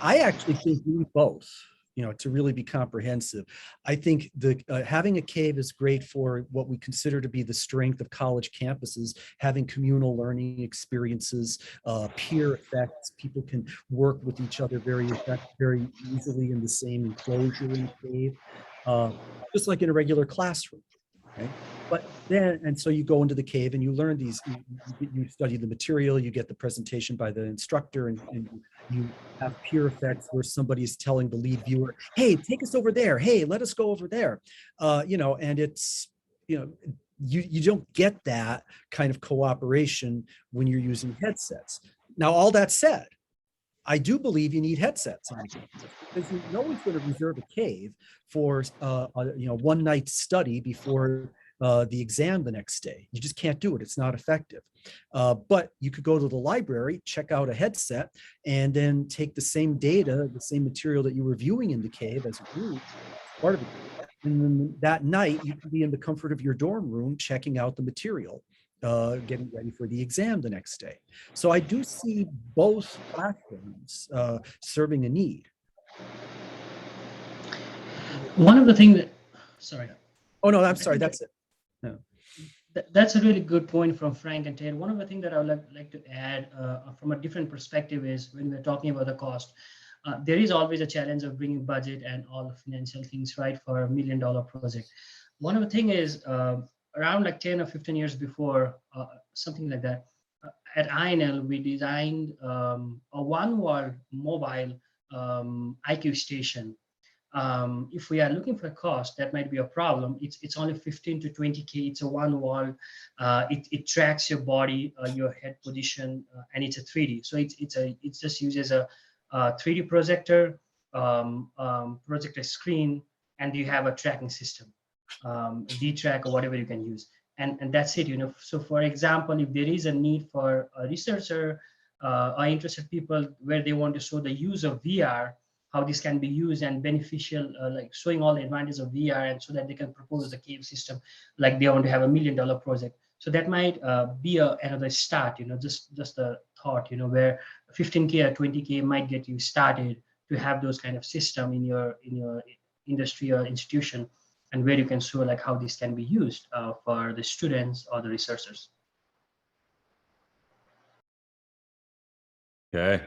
I actually think we need both, you know, to really be comprehensive. I think having a cave is great for what we consider to be the strength of college campuses, having communal learning experiences, peer effects. People can work with each other very easily in the same enclosure in the cave, just like in a regular classroom. Right? But then, and so you go into the cave and you learn these, you study the material, you get the presentation by the instructor, and you have peer effects where somebody's telling the lead viewer, hey, take us over there. Hey, let us go over there. You know, and it's, you know, you don't get that kind of cooperation when you're using headsets. Now, all that said, I do believe you need headsets on campus because no one's going to reserve a CAAV for a one night study before the exam the next day. You just can't do it. It's not effective. But you could go to the library, check out a headset, and then take the same data, the same material that you were viewing in the CAAV as a group, part of it. And then that night, you can be in the comfort of your dorm room checking out the material, getting ready for the exam the next day. So I do see both platforms serving a need. One of the things that, sorry. Oh, no, I'm sorry. That's it. No. That's a really good point from Frank and Ted. One of the things that I would like to add from a different perspective is when we're talking about the cost, there is always a challenge of bringing budget and all the financial things right for $1 million project. One of the thing is around like 10 or 15 years before, something like that, at INL, we designed a one-wall mobile IQ station. If we are looking for cost, that might be a problem. It's only 15 to 20K. It's a one wall. It tracks your body, your head position, and it's a 3D. So it just uses a 3D projector, projector screen, and you have a tracking system, D-track or whatever you can use, and that's it. So for example, if there is a need for a researcher or interested people where they want to show the use of VR, how this can be used and beneficial, like showing all the advantages of VR, and so that they can propose the CAAV system, like they want to have $1 million project. So that might be another start, just a thought, where 15K or 20K might get you started to have those kind of system in your industry or institution, and where you can show like how this can be used for the students or the researchers. Okay,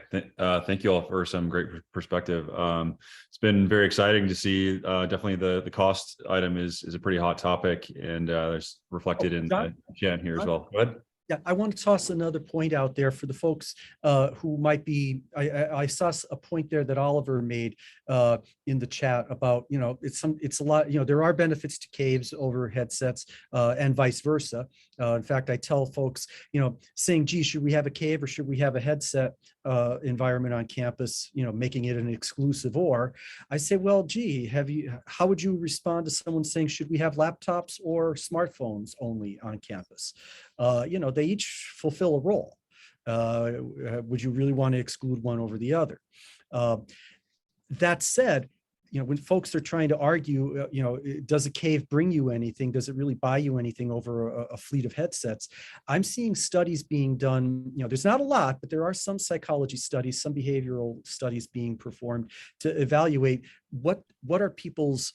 thank you all for some great perspective. It's been very exciting to see. Definitely the cost item is a pretty hot topic, and there's reflected in the chat here as well. Go ahead. Yeah, I want to toss another point out there for the folks who might be, I saw a point there that Oliver made in the chat about, it's a lot, there are benefits to CAAVs over headsets and vice versa. In fact, I tell folks, saying, gee, should we have a CAAV or should we have a headset environment on campus, making it an exclusive or, I say, well, gee, how would you respond to someone saying, should we have laptops or smartphones only on campus? They each fulfill a role. Would you really want to exclude one over the other? That said, when folks are trying to argue, does a CAAV bring you anything? Does it really buy you anything over a fleet of headsets? I'm seeing studies being done, there's not a lot, but there are some psychology studies, some behavioral studies being performed to evaluate what are people's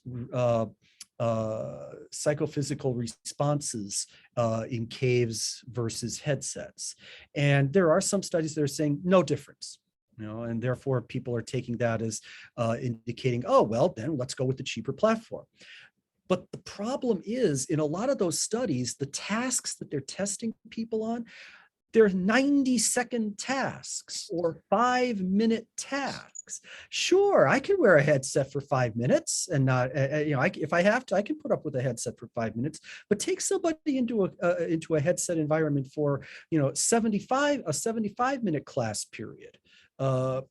psychophysical responses in CAAVs versus headsets. And there are some studies that are saying no difference. And therefore people are taking that as indicating, oh, well, then let's go with the cheaper platform. But the problem is, in a lot of those studies, the tasks that they're testing people on, they're 90-second tasks or 5-minute tasks. Sure, I can wear a headset for 5 minutes and not, if I have to, I can put up with a headset for 5 minutes. But take somebody into a headset environment for a 75-minute class period. I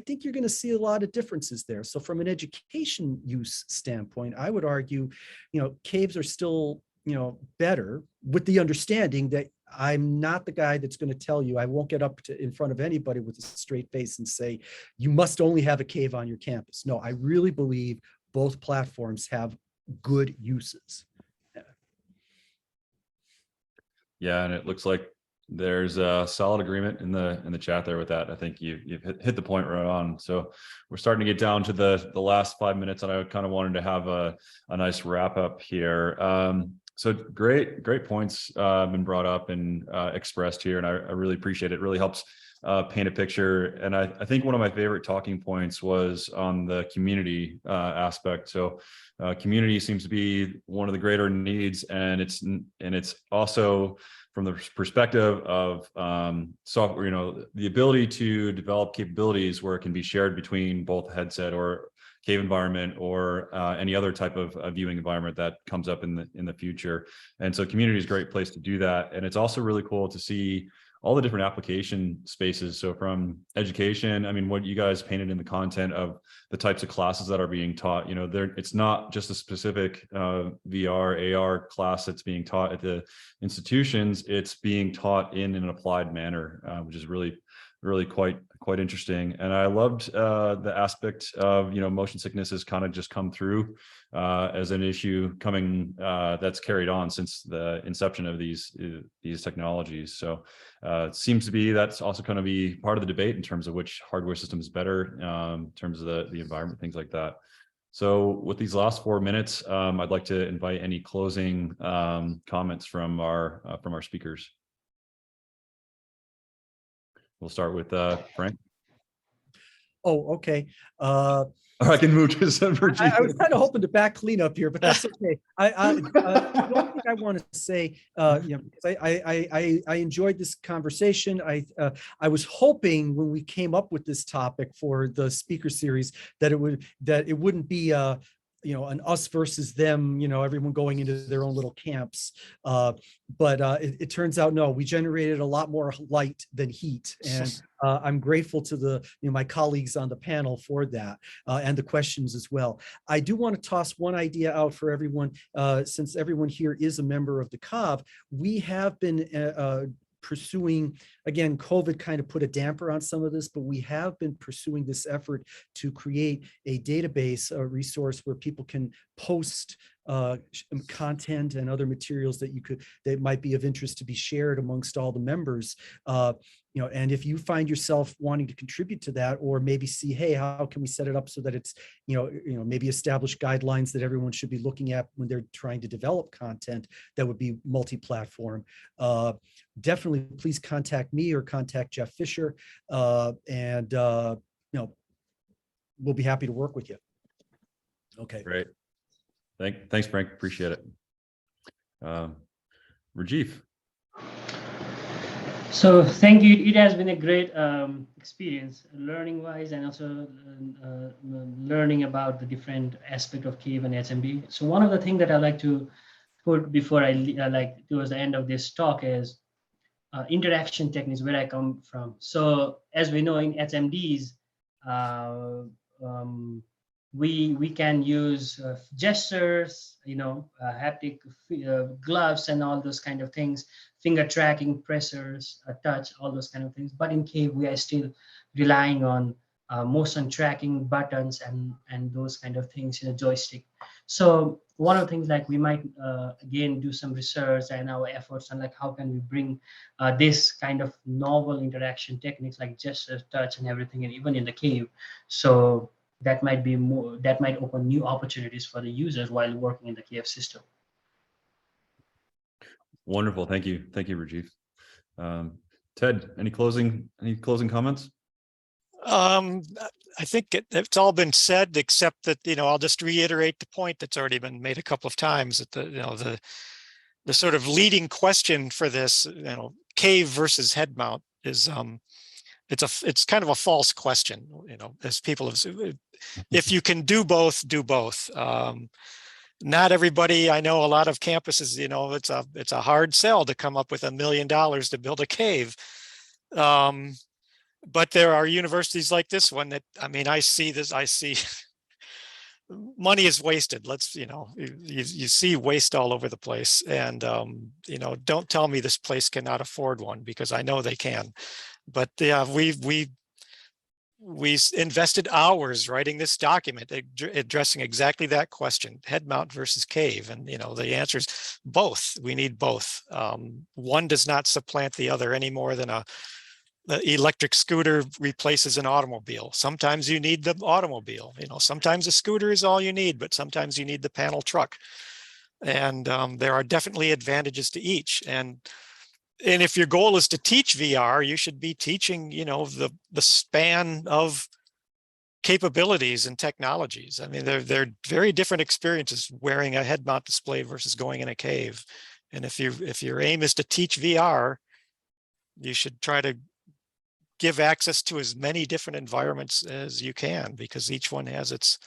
think you're going to see a lot of differences there. So from an education use standpoint, I would argue, CAAVs are still, better, with the understanding that I'm not the guy that's going to tell you, I won't get up in front of anybody with a straight face and say, you must only have a CAAV on your campus. No, I really believe both platforms have good uses. Yeah, and it looks like there's a solid agreement in the chat there with that. I think you've hit the point right on. So we're starting to get down to the last 5 minutes, and I kind of wanted to have a nice wrap up here. So great points been brought up and expressed here, and I really appreciate it. It really helps paint a picture. And I think one of my favorite talking points was on the community aspect. So community seems to be one of the greater needs, and it's also from the perspective of software, the ability to develop capabilities where it can be shared between both headset or cave environment or any other type of viewing environment that comes up in the future. And so community is a great place to do that. And it's also really cool to see all the different application spaces. So from education, I mean, what you guys painted in the content of the types of classes that are being taught, you know, it's not just a specific VR, AR class that's being taught at the institutions, it's being taught in an applied manner, which is really quite interesting. And I loved the aspect of, you know, motion sickness has kind of just come through as an issue coming that's carried on since the inception of these technologies. So it seems to be that's also going to be part of the debate in terms of which hardware system is better in terms of the environment, things like that. So with these last 4 minutes, I'd like to invite any closing comments from our speakers. We'll start with Frank. Oh, okay. Or I can move to I was kind of hoping to back clean up here, but that's okay. The only thing I want to say, you know, because I enjoyed this conversation. I was hoping when we came up with this topic for the speaker series that it wouldn't be you know, an us versus them, you know, everyone going into their own little camps. But it turns out, no, we generated a lot more light than heat. And I'm grateful to my colleagues on the panel for that and the questions as well. I do want to toss one idea out for everyone, since everyone here is a member of the CAAV. We have been pursuing, again, COVID kind of put a damper on some of this, but we have been pursuing this effort to create a database, a resource where people can post content and other materials that might be of interest to be shared amongst all the members. You know, and if you find yourself wanting to contribute to that, or maybe see, hey, how can we set it up so that it's, you know, maybe establish guidelines that everyone should be looking at when they're trying to develop content that would be multi-platform. Definitely, please contact me or contact Jeff Fisher, and you know, we'll be happy to work with you. Okay. Great. Thanks, Frank. Appreciate it. Rajiv. So thank you. It has been a great experience, learning wise, and also learning about the different aspect of CAAV and HMD. So one of the things that I like to put before I like towards the end of this talk is interaction techniques, where I come from. So as we know, in HMDs, we can use gestures, you know, haptic gloves and all those kind of things, finger tracking, pressors, touch, all those kind of things. But in CAAV, we are still relying on motion tracking, buttons, and those kind of things in a joystick. So one of the things, like, we might again do some research and our efforts on, like, how can we bring this kind of novel interaction techniques like gesture, touch, and everything, and even in the CAAV. So that might be more, that might open new opportunities for the users while working in the CAAV system. Wonderful. Thank you, Rajiv. Ted, any closing comments? I think it's all been said, except that, you know, I'll just reiterate the point that's already been made a couple of times, that the sort of leading question for this, you know, CAAV versus head mount is it's kind of a false question, you know, as people have said. If you can do both, do both. Not everybody, I know a lot of campuses, you know, it's a hard sell to come up with $1 million to build a CAAV. But there are universities like this one that, I mean, I see money is wasted. Let's, you know, you see waste all over the place. And, you know, don't tell me this place cannot afford one, because I know they can. But yeah, we invested hours writing this document addressing exactly that question: head mount versus CAAV. And, you know, the answer is both. We need both. One does not supplant the other any more than the electric scooter replaces an automobile. Sometimes you need the automobile, you know, sometimes a scooter is all you need, but sometimes you need the panel truck. And there are definitely advantages to each. And if your goal is to teach VR, you should be teaching, you know, the span of capabilities and technologies. I mean, they're very different experiences wearing a head mount display versus going in a CAAV. And if your aim is to teach VR, you should try to give access to as many different environments as you can, because each one has its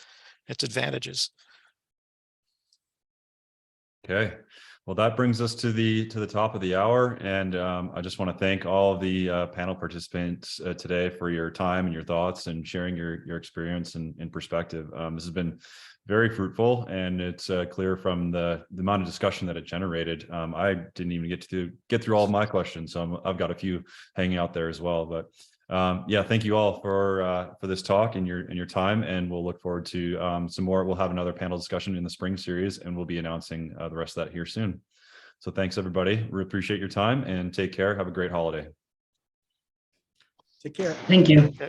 its advantages. Okay. Well, that brings us to the top of the hour, and I just want to thank all of the panel participants today for your time and your thoughts and sharing your experience and perspective. This has been very fruitful, and it's clear from the amount of discussion that it generated. I didn't even get through all of my questions, so I've got a few hanging out there as well. But yeah, thank you all for this talk and your time, and we'll look forward to some more. We'll have another panel discussion in the spring series, and we'll be announcing the rest of that here soon. So thanks, everybody. We appreciate your time, and take care. Have a great holiday. Take care. Thank you. Okay.